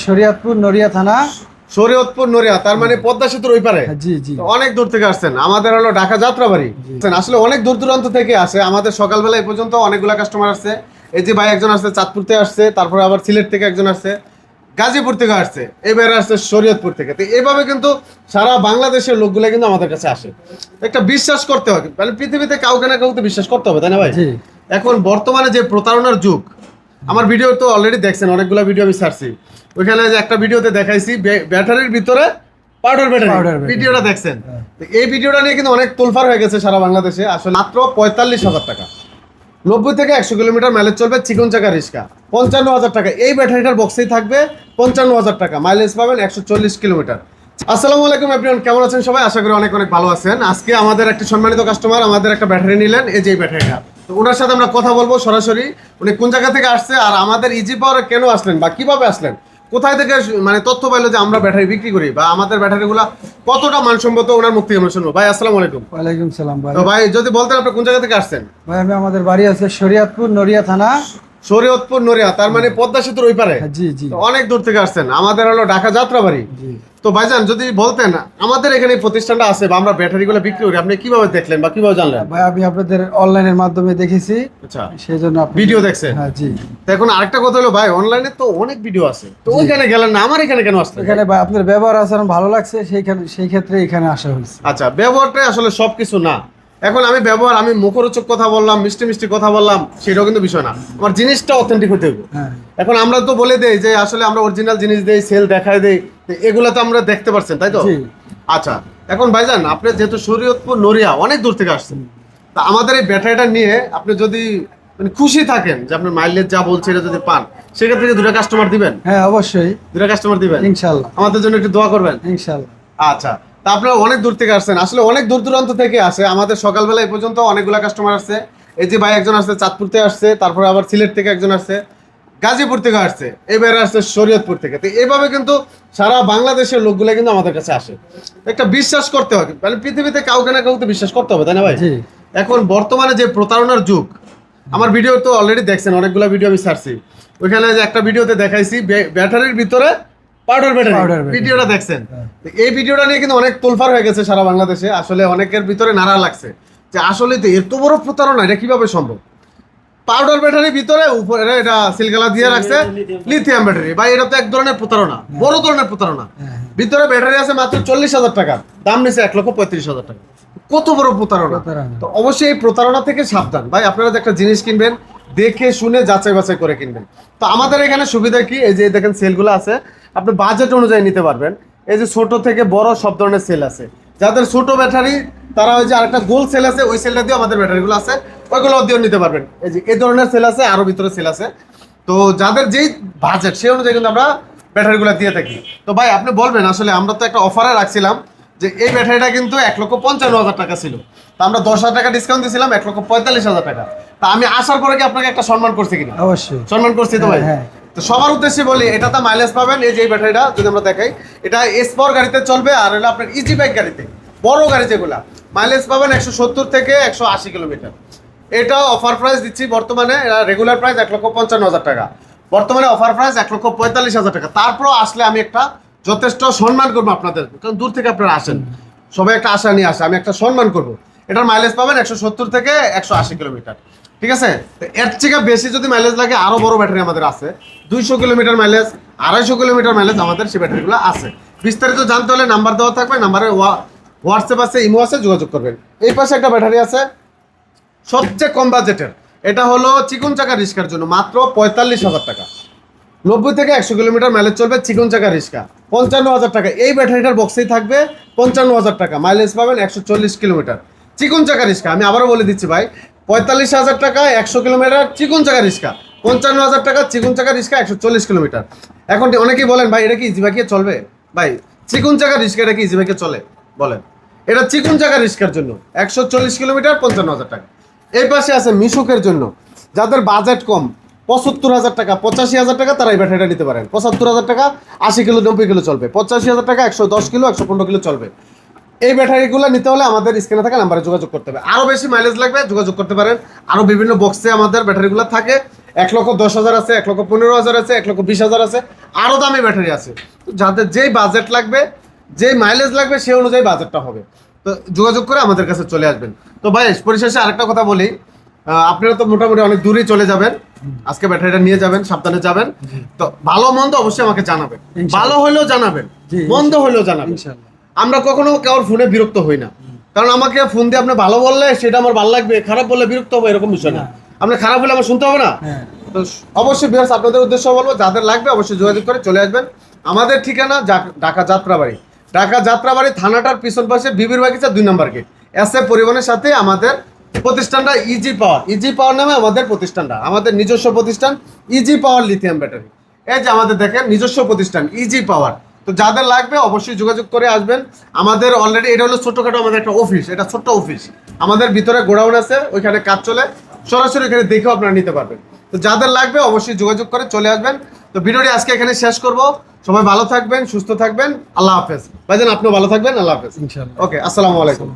শরীয়তপুর নড়িয়া থানা। শরীয়তপুর নড়িয়া, তার মানে পদ্মা সেতুর ওই পারে। জি জি। অনেক দূর থেকে আসছেন, আমাদের হলো ঢাকা যাত্রাবাড়ি। আসলে অনেক দূর দূরান্ত থেকে আসে আমাদের। সকালবেলা এই পর্যন্ত অনেকগুলা কাস্টমার আসছে। এই যে ভাই একজন আসছে চাঁদপুর থেকে আসছে, তারপরে আবার সিলেট থেকে একজন আসছে, গাজীপুর থেকে আসছে, এবারে আসছে শরীয়তপুর থেকে। তো এইভাবে কিন্তু সারা বাংলাদেশের লোকগুলো কিন্তু আমাদের কাছে আসে। একটা বিশ্বাস করতে হবে, মানে পৃথিবীতে কাউকে না কাউকে বিশ্বাস করতে হবে, তাই না ভাই? এখন বর্তমানে যে প্রতারণার যুগ, আমার ভিডিও তো অলরেডি দেখছেন, অনেকগুলো ভিডিও আমি ছাড়ছি। ওইখানে যে একটা ভিডিওতে দেখাইছি ব্যাটারির ভিতরে পাউডার ব্যাটারি, ভিডিওটা দেখছেন। এই ভিডিওটা নিয়ে কিন্তু অনেক তোলফার হয়ে গেছে সারা বাংলাদেশে। আসলে মাত্র 45,000 টাকা, 90 থেকে 100 কিলোমিটার মাইলেজ চলবে, চিকন চাকা রিক্সা, 55,000 টাকা। এই ব্যাটারিটার বক্সেই থাকবে 55,000 টাকা, মাইলেজ পাবেন 140 কিলোমিটার। আসসালামু আলাইকুম এভরিওয়ান, কেমন আছেন সবাই? আশা করি অনেক অনেক ভালো আছেন। আজকে আমাদের একটা সম্মানিত কাস্টমার আমাদের একটা ব্যাটারি নিলেন, এই যে ব্যাটারিটা। তো ওনার সাথে আমরা কথা বলবো সরাসরি, উনি কোন জায়গা থেকে আসছে আর আমাদের ইজি পাওয়ারে কেন আসলেন বা কিভাবে আসলেন, কোথায় থেকে মানে তথ্য পাইলো যে আমরা ব্যাটারি বিক্রি করি বা আমাদের ব্যাটারিগুলো কতটা মানসম্মত, ওনার মুখ থেকে আমরা শুনবো। ভাই আসসালামু আলাইকুম। ওয়ালাইকুম সালাম ভাই। তো ভাই যদি বলতেন আপনি কোন জায়গা থেকে আসছেন? ভাই আমি আমাদের বাড়ি আছে শরীয়তপুর নড়িয়া থানা। শরীয়তপুর নড়িয়া, তার মানে পদ্মা সেতুর ওই পারে। জি জি। অনেক দূর থেকে আসছেন, আমাদের হলো ঢাকা যাত্রাবাড়ি। তো ভাইজান যদি বলতেন আমাদের এখানে এই প্রতিষ্ঠানটা আছে বা আমরা ব্যাটারিগুলো বিক্রি করি, আপনি কিভাবে দেখলেন বা কিভাবে জানলেন? ভাই আমি আপনাদের অনলাইনের মাধ্যমে দেখেছি। আচ্ছা, সেই জন্য ভিডিও দেখছেন? হ্যাঁ জি। তো এখন আরেকটা কথা হলো ভাই, অনলাইনে তো অনেক ভিডিও আছে, তো ওইখানে গেলেন না, আমার এখানে কেন আসলেন? এখানে ভাই আপনার ব্যবহার আচরণ ভালো লাগছে, সেই ক্ষেত্রে এখানে আসা হয়েছে। আচ্ছা, ব্যবহারটাই আসলে সবকিছু না। এখন আমি ব্যবহার, আমি মুখরোচক কথা বললাম, মিষ্টি মিষ্টি কথা বললাম, সেটাও কিন্তু বিষয় না। আমার জিনিসটা অথেন্টিক হতে হবে। এখন আমরা তো বলে দেই যে আসলে আমরা অরিজিনাল জিনিস দেই, সেল দেখায় দেই, এগুলো তো আমরা দেখতে পাচ্ছেন, তাই তো? আচ্ছা, এখন ভাইজান আপনি যেহেতু শরীয়তপুর নড়িয়া অনেক দূর থেকে আসছেন, তা আমাদের এই ব্যাটারিটা নিয়ে আপনি যদি মানে খুশি থাকেন যে আপনার মাইলেজ যা বলছে এটা যদি পান, সেক্ষেত্রে কি দুটো কাস্টমার দিবেন? হ্যাঁ অবশ্যই, দুটো কাস্টমার দিবেন ইনশাআল্লাহ। আমাদের জন্য একটু দোয়া করবেন ইনশাআল্লাহ। আচ্ছা, তা আপনারা অনেক দূর থেকে আসছেন, আসলে অনেক দূর দূরান্ত থেকে আসে আমাদের। সকালবেলা এই পর্যন্ত অনেকগুলা কাস্টমার আসছে। এই যে ভাই একজন আসছে চাঁদপুর থেকে আসছে, তারপরে আবার সিলেট থেকে একজন আসছে, গাজীপুর থেকে আসছে, এবারে আসছে শরীয়তপুর থেকে। তো এইভাবে কিন্তু সারা বাংলাদেশের লোকগুলো কিন্তু আমাদের কাছে আসে। একটা বিশ্বাস করতে হবে, মানে পৃথিবীতে কাউকে না কাউকে বিশ্বাস করতে হবে, তাই না ভাই? এখন বর্তমানে যে প্রতারণার যুগ, আমার ভিডিও তো অলরেডি দেখছেন, অনেকগুলো ভিডিও আমি ছাড়ছি। ওইখানে যে একটা ভিডিওতে দেখাইছি ব্যাটারির ভিতরে পাউডার ব্যাটারি, ভিডিওটা দেখছেন? এই ভিডিওটা নিয়ে কিন্তু অনেক তোলফার হয়ে গেছে সারা বাংলাদেশে। আসলে অনেকের ভিতরে নাড়া লাগছে যে আসলে তো এত বড় প্রতারণা, এটা কিভাবে সম্ভব? পাউডার ব্যাটারির ভিতরে উপরে এটা সিলগালা দিয়ে রাখছে লিথিয়াম ব্যাটারি। ভাই এটা তো এক ধরনের প্রতারণা, বড় ধরনের প্রতারণা। ভিতরে ব্যাটারি আছে মাত্র 40,000 টাকা, দাম নিছে 1,35,000 টাকা। কত বড় প্রতারণা! তো অবশ্যই এই প্রতারণা থেকে সাবধান ভাই। আপনারা যে একটা জিনিস কিনবেন, দেখে শুনে যাচাই বাছাই করে কিনবেন। তো আমাদের এখানে সুবিধা কি, এই যে দেখেন সেলগুলো আছে, আপনি বাজেট অনুযায়ী নিতে পারবেন। এই যে ছোট থেকে বড় সব ধরনের সেল আছে। যাদের ছোট ব্যাটারি তারা ওই যে আরেকটা গোল সেল আছে, ওই সেলটা দিয়ে আমাদের ব্যাটারিগুলো আছে, ওইগুলো দিয়েও নিতে পারবেন। এই যে এই ধরনের সেল আছে, আরো ভিতরে সেল আছে। তো যাদের যেই বাজেট সেই অনুযায়ী কিন্তু আমরা ব্যাটারিগুলো দিয়ে থাকি। তো ভাই আপনি বলবেন, আসলে আমরা তো একটা অফারে রাখছিলাম যে এই ব্যাটারিটা কিন্তু 1,55,000 টাকা ছিল, তা আমরা 10,000 টাকা ডিসকাউন্ট দিয়েছিলাম 1,45,000 টাকা। তা আমি আসার পরে কি আপনাকে একটা সম্মান করছি কিনা? অবশ্যই সম্মান করছি তো ভাই। তো সবার উদ্দেশ্যে বলি, এটাতে মাইলেজ পাবেন, এই যে এই ব্যাটারিটা যদি আমরা দেখাই, এটা এসপর গাড়িতে চলবে, আর হলো আপনার ইজি বাইক গাড়িতে, বড় গাড়ি যেগুলা, মাইলেজ পাবেন 170 থেকে 180 কিলোমিটার। এটা অফার প্রাইস দিচ্ছি বর্তমানে, রেগুলার প্রাইস 1,55,000 টাকা, বর্তমানে অফার প্রাইস 1,45,000 টাকা। তারপরও আসলে আমি একটা যথেষ্ট সম্মান করবো আপনাদের, কারণ দূর থেকে আপনারা আসেন, সবাই একটা আশা নিয়ে আসে, আমি একটা সম্মান করবো। এটার মাইলেজ পাবেন 170 থেকে 180 কিলোমিটার, ঠিক আছে? এর থেকে বেশি যদি মাইলেজ লাগে, আরো বড় ব্যাটারি আমাদের আছে, 200 কিলোমিটার মাইলেজ, 250 কিলোমিটার মাইলেজ আমাদের সেই ব্যাটারিগুলো আছে। বিস্তারিত জানতে হলে নাম্বার দেওয়া থাকবে, নাম্বারে হোয়াটসঅ্যাপ আছে, ইমো আছে, যোগাযোগ করবেন। এই পাশে একটা ব্যাটারি আছে সবচেয়ে কম বাজেটের, এটা হলো চিকন চাকা রিক্সার জন্য, মাত্র 45,000 টাকা, 90 থেকে 100 কিলোমিটার মাইলেজ চলবে, চিকন চাকা রিক্সা, 55,000 টাকা। এই ব্যাটারিটার বক্সেই থাকবে 55,000 টাকা, মাইলেজ পাবেন 140 কিলোমিটার, চিকন চাকা রিক্সা। আমি আবারও বলে দিচ্ছি ভাই, 45,000 টাকা 100 কিলোমিটার চিকন চাকা রিক্সা, 55,000 টাকা চিকন চাকা রিক্সা, 140 কিলোমিটার। এখন অনেকেই বলেন ভাই এটা কি ইজি বাইকে চলবে? ভাই চিকন চাকা রিক্সা এটা কি ইজি বাইকে চলে বলেন? এটা চিকন চাকা রিক্সার জন্য 140 কিলোমিটার, 55,000 টাকা। এই পাশে আছে মিশুকের জন্য, যাদের বাজেট কম, 75,000 টাকা, 85,000 টাকা, তারা এই ব্যাটারিটা নিতে পারেন। 75,000 টাকা 80 কিলো 90 কিলো চলবে, 85,000 টাকা 110 কিলো 115 কিলো চলবে। এই ব্যাটারিগুলো নিতে হলে আমাদের স্ক্রিনে থাকা নাম্বারে যোগাযোগ করতে হবে। আরও বেশি মাইলেজ লাগবে, যোগাযোগ করতে পারেন। আরও বিভিন্ন বক্সে আমাদের ব্যাটারিগুলো থাকে, 1,10,000 আছে, 1,15,000 আছে, 1,20,000 আছে, আরো দামি ব্যাটারি আছে। তো যাদের যেই বাজেট লাগবে, যেই মাইলেজ লাগবে, সেই অনুযায়ী বাজেটটা হবে। তো যোগাযোগ করে আমাদের কাছে চলে আসবেন। তো ভাই পরিশেষে আরেকটা কথা বলি, আপনারা তো মোটামুটি অনেক দূরেই চলে যাবেন, আজকে ব্যাটারিটা নিয়ে যাবেন, সাবধানে যাবেন। তো ভালো মন্দ অবশ্যই আমাকে জানাবেন, ইনশাআল্লাহ। ভালো হলেও জানাবেন, জি, মন্দ হলেও জানাবেন। ইনশাআল্লাহ। আমরা কখনো কারোর ফোনে বিরক্ত হই না, কারণ আমাকে ফোন দিয়ে আপনি ভালো বললে সেটা আমার ভালো লাগবে, খারাপ বললে বিরক্ত হবে, এরকম বিষয় না। না। আপনি খারাপ হলে আমার শুনতে হবে না। হ্যাঁ, তো অবশ্যই ভিউয়ার্স, আপনাদের উদ্দেশ্য বলবো, যাদের লাগবে অবশ্যই যোগাযোগ করে চলে আসবেন। আমাদের ঠিকানা ঢাকা যাত্রাবাড়ি, ঢাকা যাত্রাবাড়ি থানাটার পিছন পাশে বিবির বাগিচা 2 নম্বর গেট। এসএ পরিবহনের সাথে আমাদের প্রতিষ্ঠানটা ইজি পাওয়ার, ইজি পাওয়ার নামে আমাদের প্রতিষ্ঠানটা, আমাদের নিজস্ব প্রতিষ্ঠান ইজি পাওয়ার লিথিয়াম ব্যাটারি। এই যে আমাদের দেখেন নিজস্ব প্রতিষ্ঠান ইজি পাওয়ার। তো যাদের লাগবে অবশ্যই যোগাযোগ করে আসবেন। আমাদের অলরেডি এটা হলো ছোটখাটো আমাদের একটা অফিস, এটা ছোট্ট অফিস। আমাদের ভিতরে গোডাউন আছে, ওইখানে কাজ চলে, সরাসরি এখানে দেখেও আপনারা নিতে পারবেন। তো যাদের লাগবে অবশ্যই যোগাযোগ করে চলে আসবেন। তো ভিডিওটি আজকে এখানে শেষ করব। সবাই ভালো থাকবেন, সুস্থ থাকবেন, আল্লাহ হাফেজ। ভাইজান আপনিও ভালো থাকবেন, আল্লাহ হাফেজ। ইনশাআল্লাহ। ওকে, আসসালামু আলাইকুম।